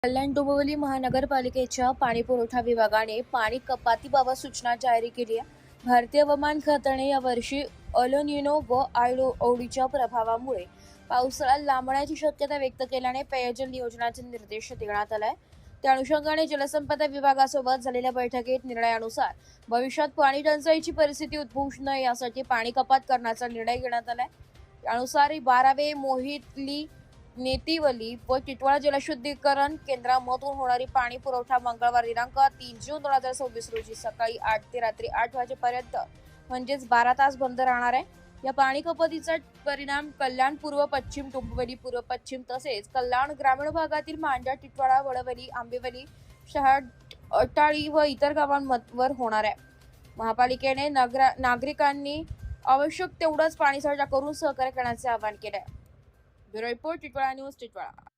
कल्याण डोंबिवली महानगरपालिकेच्या पाणीपुरवठा विभागाने पाणी कपातीबाबत सूचना जारी केली आहे। भारतीय हवामान खात्याने यावर्षी अल निनो व ओढीच्या प्रभावामुळे पावसाळा लांबण्याची शक्यता व्यक्त केल्याने पेयजल नियोजनाचे निर्देश देण्यात आले। त्या अनुषंगाने जलसंपदा विभागासोबत झालेल्या बैठकीत निर्णयानुसार भविष्यात पाणी टंचाईची परिस्थिती उद्भवू नये यासाठी पाणी कपात करण्याचा निर्णय घेण्यात आला। त्यानुसार 12वे मोहितली, नेतिवली व टिटवाळा जलशुद्धीकरण केंद्रामधून होणारी पाणी पुरवठा मंगळवार दिनांक 3 जून 2026 रोजी सकाळी 8 ते रात्री 8 वाजेपर्यंत म्हणजेच 12 तास बंद राहणार आहे। या पाणी कपातीचा परिणाम कल्याण पूर्व पश्चिम, डोंबिवली पूर्व पश्चिम तसेच कल्याण ग्रामीण भागातील मांडा, टिटवाळा, वडवली, आंबेवली, शहाड, अटाळी व इतर गावांवर होणार आहे। महापालिकेने नागरिकांनी आवश्यक तेवढाच पाणीसाठा करून सहकार्य करण्याचे आवाहन केले आहे। Bureau report, Titwala news, Titwala.